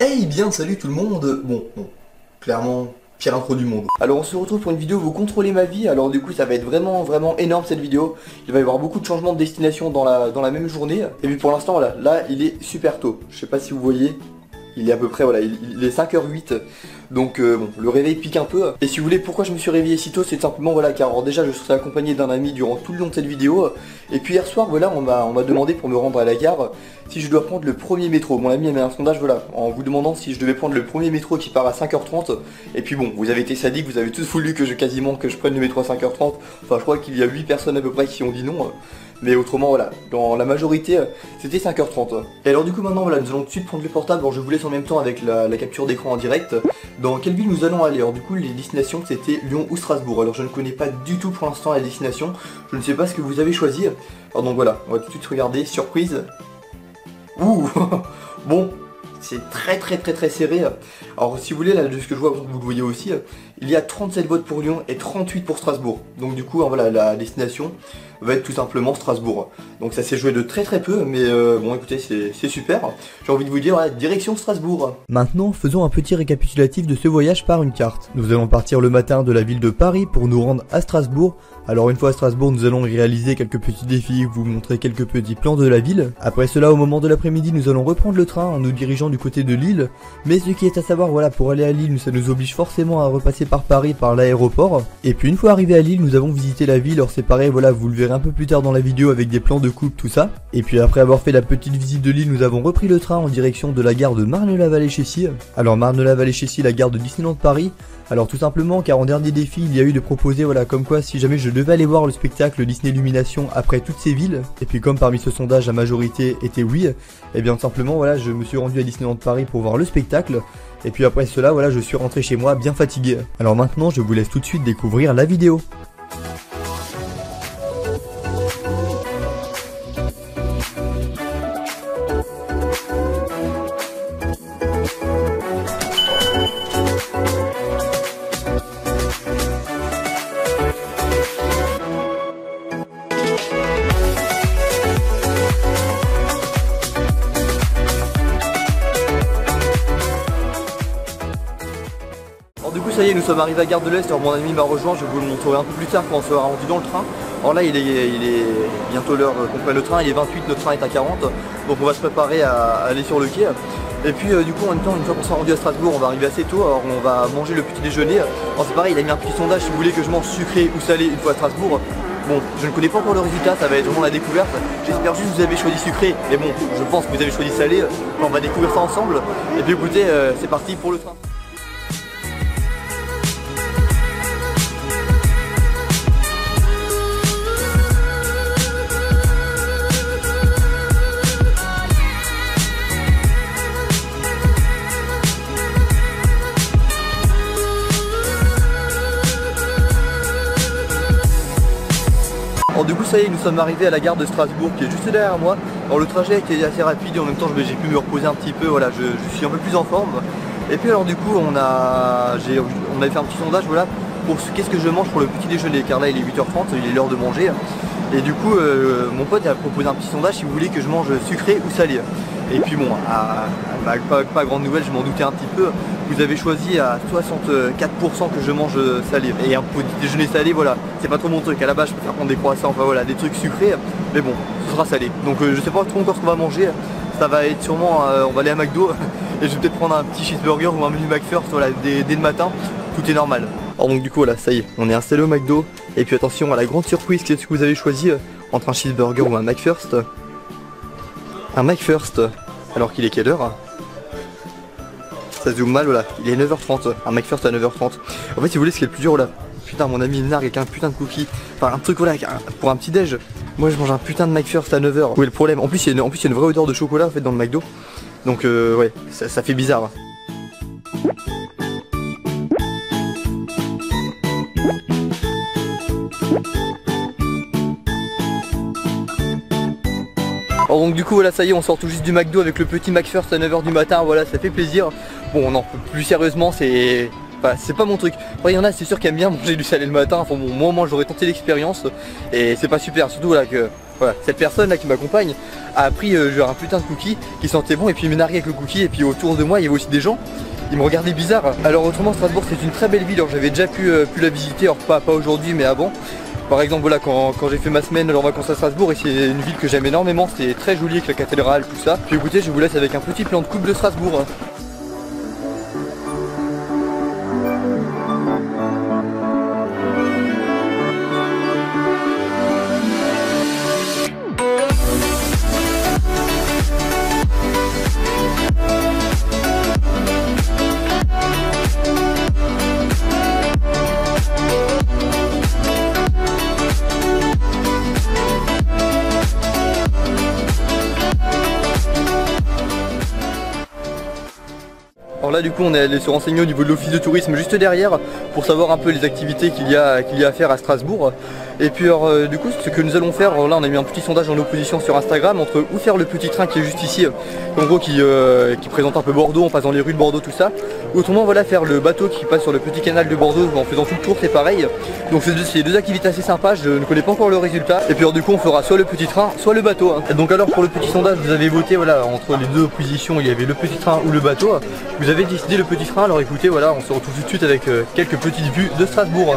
Eh bien salut tout le monde. Bon, clairement pire intro du monde. Alors on se retrouve pour une vidéo où vous contrôlez ma vie. Alors du coup ça va être vraiment énorme cette vidéo. Il va y avoir beaucoup de changements de destination dans la même journée. Et puis pour l'instant voilà, là il est super tôt. Je sais pas si vous voyez. Il est à peu près, voilà, il est 5h08. Donc bon, le réveil pique un peu. Et si vous voulez pourquoi je me suis réveillé si tôt, c'est simplement voilà, car alors, déjà je serai accompagné d'un ami durant tout le long de cette vidéo. Et puis hier soir voilà, on m'a demandé pour me rendre à la gare si je dois prendre le premier métro. Mon ami a mis un sondage voilà, en vous demandant si je devais prendre le premier métro qui part à 5h30. Et puis bon, vous avez été sadiques, vous avez tous voulu que je prenne le métro à 5h30. Enfin je crois qu'il y a 8 personnes à peu près qui ont dit non. Mais autrement voilà, dans la majorité c'était 5h30. Et alors du coup maintenant voilà, nous allons tout de suite prendre le portable. Alors je vous laisse en même temps avec la capture d'écran en direct. Dans quelle ville nous allons aller? Alors du coup les destinations c'était Lyon ou Strasbourg. Alors je ne connais pas du tout pour l'instant la destination. Je ne sais pas ce que vous avez choisi. Alors donc voilà, on va tout de suite regarder, surprise. Ouh. Bon, c'est très serré. Alors si vous voulez, là de ce que je vois, vous le voyez aussi, il y a 37 votes pour Lyon et 38 pour Strasbourg. Donc du coup voilà, la destination va être tout simplement Strasbourg. Donc ça s'est joué de très peu, mais bon écoutez c'est super. J'ai envie de vous dire, voilà, direction Strasbourg. Maintenant faisons un petit récapitulatif de ce voyage par une carte. Nous allons partir le matin de la ville de Paris pour nous rendre à Strasbourg. Alors une fois à Strasbourg, nous allons réaliser quelques petits défis, vous montrer quelques petits plans de la ville. Après cela, au moment de l'après-midi, nous allons reprendre le train en nous dirigeant du côté de Lille. Mais ce qui est à savoir, voilà, pour aller à Lille, ça nous oblige forcément à repasser par Paris, par l'aéroport. Et puis une fois arrivé à Lille, nous avons visité la ville. Alors c'est pareil, voilà, vous le verrez un peu plus tard dans la vidéo avec des plans de coupe, tout ça. Et puis après avoir fait la petite visite de Lille, nous avons repris le train en direction de la gare de Marne-la-Vallée-Chessy. Alors Marne-la-Vallée-Chessy, la gare de Disneyland Paris. Alors tout simplement car en dernier défi il y a eu de proposer voilà comme quoi si jamais je devais aller voir le spectacle Disney Illumination après toutes ces villes, et puis comme parmi ce sondage la majorité était oui, et bien tout simplement voilà je me suis rendu à Disneyland Paris pour voir le spectacle, et puis après cela voilà je suis rentré chez moi bien fatigué. Alors maintenant je vous laisse tout de suite découvrir la vidéo. Du coup ça y est, nous sommes arrivés à Gare de l'Est. Alors mon ami m'a rejoint, je vais vous le montrer un peu plus tard quand on sera rendu dans le train. Alors là il est bientôt l'heure qu'on prenne le train, il est 28, notre train est à 40. Donc on va se préparer à aller sur le quai. Et puis du coup en même temps, une fois qu'on sera rendu à Strasbourg, on va arriver assez tôt. Alors on va manger le petit déjeuner. Alors c'est pareil, il a mis un petit sondage si vous voulez que je mange sucré ou salé une fois à Strasbourg. Bon, je ne connais pas encore le résultat, ça va être vraiment la découverte. J'espère juste que vous avez choisi sucré, mais bon, je pense que vous avez choisi salé. On va découvrir ça ensemble. Et puis écoutez, c'est parti pour le train. Alors du coup ça y est, nous sommes arrivés à la gare de Strasbourg qui est juste derrière moi. Alors le trajet était assez rapide et en même temps j'ai pu me reposer un petit peu, voilà, je suis un peu plus en forme. Et puis alors du coup on avait fait un petit sondage voilà pour qu'est-ce que je mange pour le petit déjeuner, car là il est 8h30, il est l'heure de manger. Et du coup mon pote a proposé un petit sondage si vous voulez que je mange sucré ou salé. Et puis bon, pas grande nouvelle, je m'en doutais un petit peu. Vous avez choisi à 64% que je mange salé. Et un petit déjeuner salé, voilà, c'est pas trop mon truc. À la base, je préfère prendre des croissants, enfin voilà, des trucs sucrés. Mais bon, ce sera salé. Donc je sais pas trop encore ce qu'on va manger. Ça va être sûrement, on va aller à McDo. Et je vais peut-être prendre un petit cheeseburger ou un menu McFirst, voilà, dès le matin. Tout est normal. Alors donc du coup, voilà, ça y est, on est installé au McDo. Et puis attention à la grande surprise, qu'est-ce que vous avez choisi entre un cheeseburger ou un McFirst? Un McFirst, alors qu'il est quelle heure? Ça zoome mal, voilà, il est 9h30, un McFirst à 9h30. En fait si vous voulez ce qui est le plus dur, voilà, putain mon ami il nargue avec un putain de cookie. Enfin un truc voilà, pour un petit déj. Moi je mange un putain de McFirst à 9h. Où est le problème? En plus il y a une vraie odeur de chocolat en fait dans le McDo. Donc ouais, ça fait bizarre. Alors donc du coup voilà ça y est, on sort tout juste du McDo avec le petit McFirst à 9h du matin, voilà ça fait plaisir. Bon non, plus sérieusement c'est pas mon truc. Après il y en a c'est sûr qui aiment bien manger du salé le matin, enfin bon moi j'aurais tenté l'expérience et c'est pas super, surtout voilà que voilà, cette personne là qui m'accompagne a pris genre un putain de cookie qui sentait bon et puis il me narguait avec le cookie et puis autour de moi il y avait aussi des gens. Ils me regardaient bizarre. Alors autrement Strasbourg c'est une très belle ville, alors j'avais déjà pu la visiter, alors pas aujourd'hui mais avant. Par exemple voilà quand j'ai fait ma semaine en vacances à Strasbourg et c'est une ville que j'aime énormément, c'est très joli avec la cathédrale, tout ça. Puis écoutez je vous laisse avec un petit plan de coupe de Strasbourg. Alors là du coup on est allé se renseigner au niveau de l'office de tourisme juste derrière pour savoir un peu les activités qu'il y a à faire à Strasbourg. Et puis alors du coup ce que nous allons faire, alors là on a mis un petit sondage en opposition sur Instagram entre où faire le petit train qui est juste ici, en gros qui présente un peu Bordeaux, on passe dans les rues de Bordeaux tout ça, ou autrement voilà faire le bateau qui passe sur le petit canal de Bordeaux en faisant tout le tour, c'est pareil. Donc c'est deux activités assez sympas, je ne connais pas encore le résultat. Et puis alors du coup on fera soit le petit train soit le bateau. Donc alors pour le petit sondage vous avez voté voilà entre les deux oppositions, il y avait le petit train ou le bateau. Vous avez décidé le petit train, alors écoutez voilà on se retrouve tout de suite avec quelques petites vues de Strasbourg.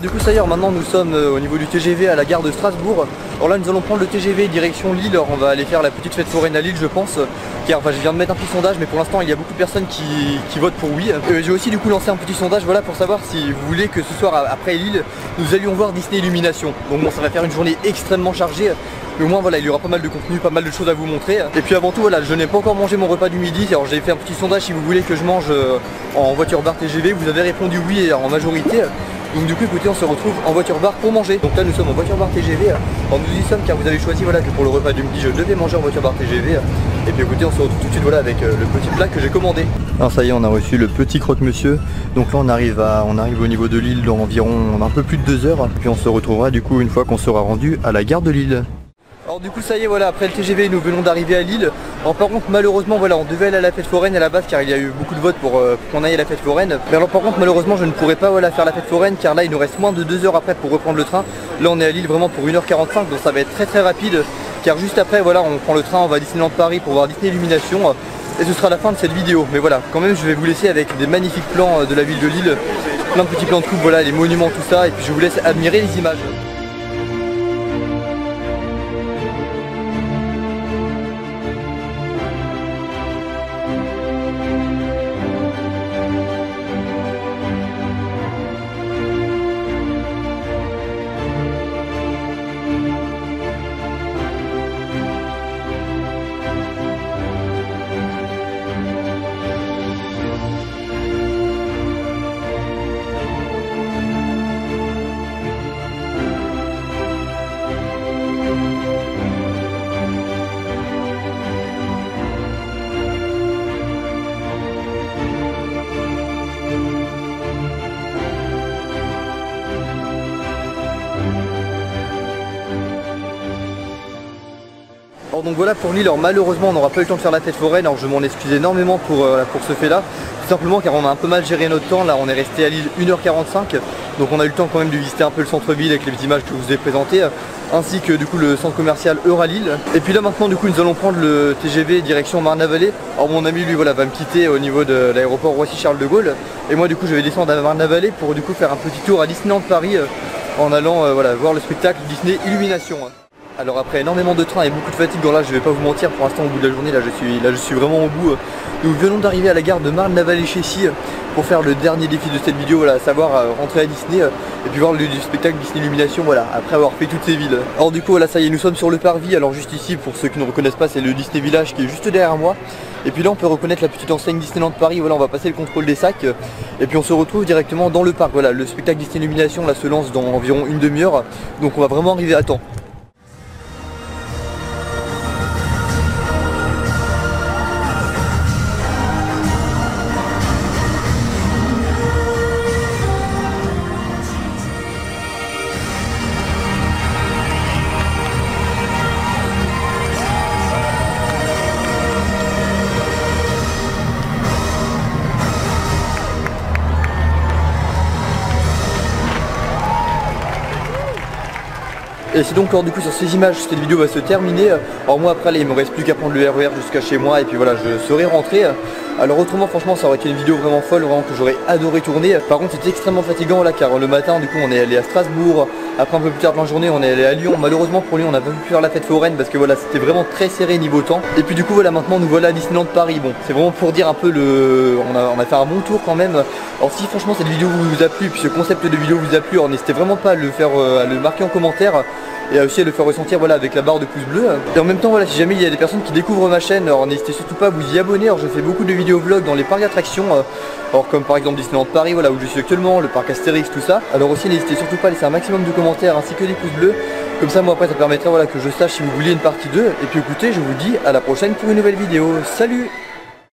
Du coup ça y est, maintenant nous sommes au niveau du TGV à la gare de Strasbourg. Alors là nous allons prendre le TGV direction Lille, alors on va aller faire la petite fête foraine à Lille je pense. Car enfin, je viens de mettre un petit sondage mais pour l'instant il y a beaucoup de personnes qui votent pour oui. J'ai aussi du coup lancé un petit sondage voilà pour savoir si vous voulez que ce soir après Lille nous allions voir Disney Illumination. Donc bon ça va faire une journée extrêmement chargée. Mais au moins voilà il y aura pas mal de contenu, pas mal de choses à vous montrer. Et puis avant tout voilà je n'ai pas encore mangé mon repas du midi. Alors j'ai fait un petit sondage si vous voulez que je mange en voiture bar TGV. Vous avez répondu oui en majorité. Donc du coup écoutez on se retrouve en voiture bar pour manger. Donc là nous sommes en voiture bar TGV. Alors nous y sommes car vous avez choisi voilà que pour le repas du midi je devais manger en voiture bar TGV. Et puis écoutez on se retrouve tout de suite voilà avec le petit plat que j'ai commandé. Alors ça y est on a reçu le petit croque-monsieur. Donc là on arrive au niveau de Lille dans environ un peu plus de 2 heures. Puis on se retrouvera du coup une fois qu'on sera rendu à la gare de Lille. Alors du coup ça y est voilà après le TGV nous venons d'arriver à Lille. Alors par contre malheureusement voilà on devait aller à la fête foraine à la base car il y a eu beaucoup de votes pour qu'on aille à la fête foraine. Mais alors par contre malheureusement je ne pourrai pas voilà faire la fête foraine car là il nous reste moins de 2 heures après pour reprendre le train. Là on est à Lille vraiment pour 1h45 donc ça va être très rapide. Car juste après voilà on prend le train, on va à Disneyland Paris pour voir Disney Illumination. Et ce sera la fin de cette vidéo. Mais voilà quand même je vais vous laisser avec des magnifiques plans de la ville de Lille. Plein de petits plans de coupe, voilà les monuments tout ça. Et puis je vous laisse admirer les images. Alors donc voilà pour Lille, alors malheureusement on n'aura pas eu le temps de faire la fête foraine, alors je m'en excuse énormément pour ce fait là, tout simplement car on a un peu mal géré notre temps, là on est resté à Lille 1h45, donc on a eu le temps quand même de visiter un peu le centre-ville avec les images que je vous ai présentées, ainsi que du coup le centre commercial Euralille. Et puis là maintenant du coup nous allons prendre le TGV direction Marne-la-Vallée. Alors mon ami lui voilà va me quitter au niveau de l'aéroport Roissy-Charles de Gaulle, et moi du coup je vais descendre à Marne-la-Vallée pour du coup faire un petit tour à Disneyland Paris en allant voilà, voir le spectacle Disney Illumination. Alors après énormément de trains et beaucoup de fatigue, donc là je vais pas vous mentir, pour l'instant au bout de la journée là je suis vraiment au bout. Nous venons d'arriver à la gare de Marne-la-Vallée-Chessy. pour faire le dernier défi de cette vidéo, voilà, à savoir rentrer à Disney et puis voir du spectacle Disney Illumination, voilà, après avoir fait toutes ces villes. Alors du coup voilà, ça y est, nous sommes sur le parvis. Alors juste ici, pour ceux qui ne reconnaissent pas, c'est le Disney Village qui est juste derrière moi. Et puis là on peut reconnaître la petite enseigne Disneyland Paris. Voilà, on va passer le contrôle des sacs et puis on se retrouve directement dans le parc. Voilà, le spectacle Disney Illumination là se lance dans environ une demi-heure, donc on va vraiment arriver à temps. Et c'est donc alors du coup sur ces images cette vidéo va se terminer. Alors moi après là il me reste plus qu'à prendre le RER jusqu'à chez moi et puis voilà, je serai rentré. Alors autrement franchement ça aurait été une vidéo vraiment folle, vraiment que j'aurais adoré tourner. Par contre c'était extrêmement fatigant là car le matin du coup on est allé à Strasbourg. Après un peu plus tard dans la journée on est allé à Lyon. Malheureusement pour Lyon on n'a pas pu faire la fête foraine parce que voilà c'était vraiment très serré niveau temps. Et puis du coup voilà, maintenant nous voilà à Disneyland Paris. Bon c'est vraiment pour dire un peu on a fait un bon tour quand même. Alors si franchement cette vidéo vous a plu, puis ce concept de vidéo vous a plu, alors n'hésitez vraiment pas à le faire, à le marquer en commentaire. Et aussi à le faire ressentir voilà avec la barre de pouce bleu. Et en même temps voilà, si jamais il y a des personnes qui découvrent ma chaîne, alors n'hésitez surtout pas à vous y abonner. Alors je fais beaucoup de vidéos vlogs dans les parcs d'attractions, alors comme par exemple Disneyland Paris, voilà où je suis actuellement, le parc Astérix, tout ça. Alors aussi n'hésitez surtout pas à laisser un maximum de commentaires ainsi que des pouces bleus. Comme ça moi après ça permettrait voilà que je sache si vous vouliez une partie 2. Et puis écoutez, je vous dis à la prochaine pour une nouvelle vidéo. Salut!